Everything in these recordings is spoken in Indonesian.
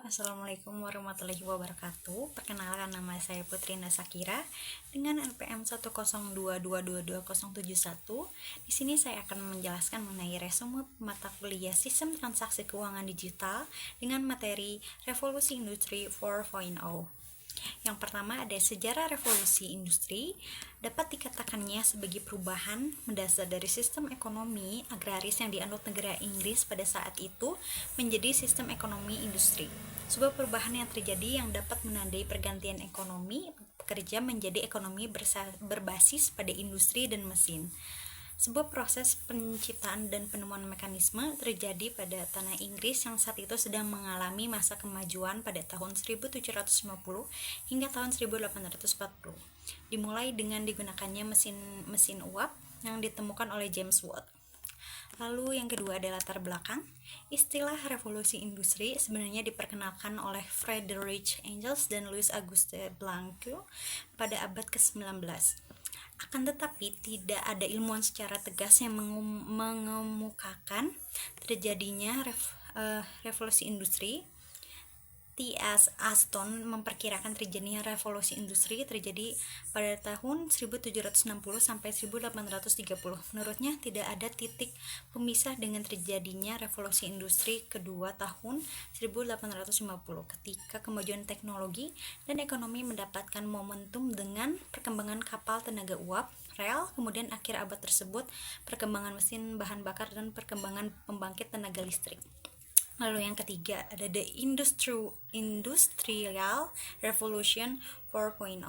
Assalamualaikum warahmatullahi wabarakatuh. Perkenalkan, nama saya Putri Nasakira dengan NPM 102222071. Di sini saya akan menjelaskan mengenai resume mata kuliah Sistem Transaksi Keuangan Digital dengan materi Revolusi Industri 4.0. Yang pertama ada sejarah revolusi industri. Dapat dikatakannya sebagai perubahan mendasar dari sistem ekonomi agraris yang dianut negara Inggris pada saat itu menjadi sistem ekonomi industri. Sebuah perubahan yang terjadi yang dapat menandai pergantian ekonomi pekerja menjadi ekonomi berbasis pada industri dan mesin. Sebuah proses penciptaan dan penemuan mekanisme terjadi pada tanah Inggris yang saat itu sedang mengalami masa kemajuan pada tahun 1750 hingga tahun 1840. Dimulai dengan digunakannya mesin uap yang ditemukan oleh James Watt. Lalu yang kedua adalah latar belakang. Istilah revolusi industri sebenarnya diperkenalkan oleh Friedrich Engels dan Louis Auguste Blanquer pada abad ke-19. Akan tetapi tidak ada ilmuwan secara tegas yang mengemukakan terjadinya revolusi industri. T.S. Aston memperkirakan terjadinya revolusi industri terjadi pada tahun 1760 sampai 1830. Menurutnya tidak ada titik pemisah dengan terjadinya revolusi industri kedua tahun 1850 ketika kemajuan teknologi dan ekonomi mendapatkan momentum dengan perkembangan kapal tenaga uap, rel, kemudian akhir abad tersebut perkembangan mesin bahan bakar dan perkembangan pembangkit tenaga listrik. Lalu yang ketiga ada the Industrial Revolution 4.0.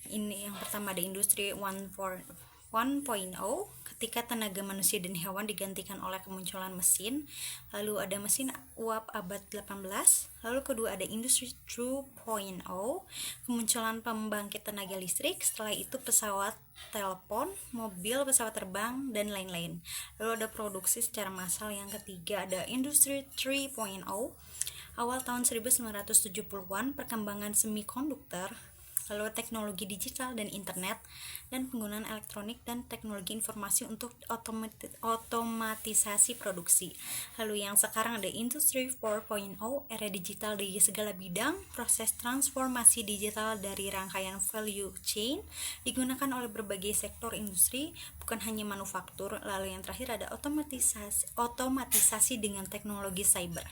Ini yang pertama ada Industri 1.0 ketika tenaga manusia dan hewan digantikan oleh kemunculan mesin. Lalu ada mesin uap abad 18. Lalu kedua ada Industri 2.0, kemunculan pembangkit tenaga listrik. Setelah itu pesawat telepon, mobil, pesawat terbang, dan lain-lain. Lalu ada produksi secara massal. Yang ketiga ada Industri 3.0, awal tahun 1970-an, perkembangan semikonduktor, lalu teknologi digital dan internet, dan penggunaan elektronik dan teknologi informasi untuk otomatisasi produksi. Lalu yang sekarang ada Industri 4.0, era digital di segala bidang, proses transformasi digital dari rangkaian value chain digunakan oleh berbagai sektor industri, bukan hanya manufaktur. Lalu yang terakhir ada otomatisasi dengan teknologi cyber.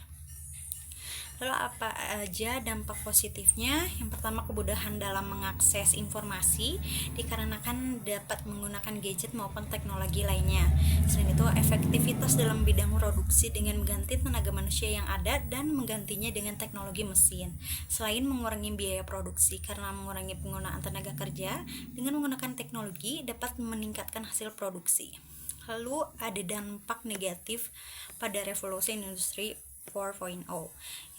Lalu apa aja dampak positifnya? Yang pertama, kemudahan dalam mengakses informasi dikarenakan dapat menggunakan gadget maupun teknologi lainnya. Selain itu, efektivitas dalam bidang produksi dengan mengganti tenaga manusia yang ada dan menggantinya dengan teknologi mesin. Selain mengurangi biaya produksi karena mengurangi penggunaan tenaga kerja, dengan menggunakan teknologi dapat meningkatkan hasil produksi. Lalu ada dampak negatif pada revolusi industri 4.0.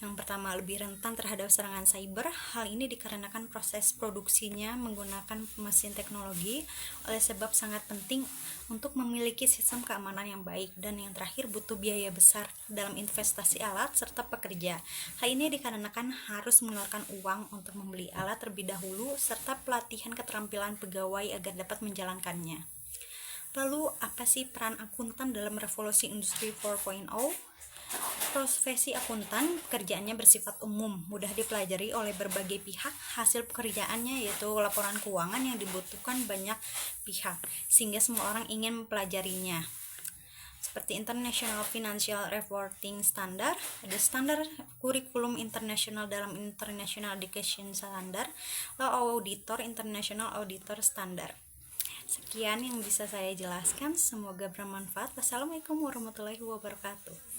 Yang pertama, lebih rentan terhadap serangan cyber. Hal ini dikarenakan proses produksinya menggunakan mesin teknologi, oleh sebab sangat penting untuk memiliki sistem keamanan yang baik. Dan yang terakhir, butuh biaya besar dalam investasi alat serta pekerja. Hal ini dikarenakan harus mengeluarkan uang untuk membeli alat terlebih dahulu serta pelatihan keterampilan pegawai agar dapat menjalankannya. Lalu, apa sih peran akuntan dalam revolusi industri 4.0? Profesi akuntan pekerjaannya bersifat umum, mudah dipelajari oleh berbagai pihak. Hasil pekerjaannya yaitu laporan keuangan yang dibutuhkan banyak pihak, sehingga semua orang ingin mempelajarinya. Seperti International Financial Reporting Standard, ada standar kurikulum internasional dalam International Education Standard, lalu auditor International Auditor Standard. Sekian yang bisa saya jelaskan, semoga bermanfaat. Wassalamualaikum warahmatullahi wabarakatuh.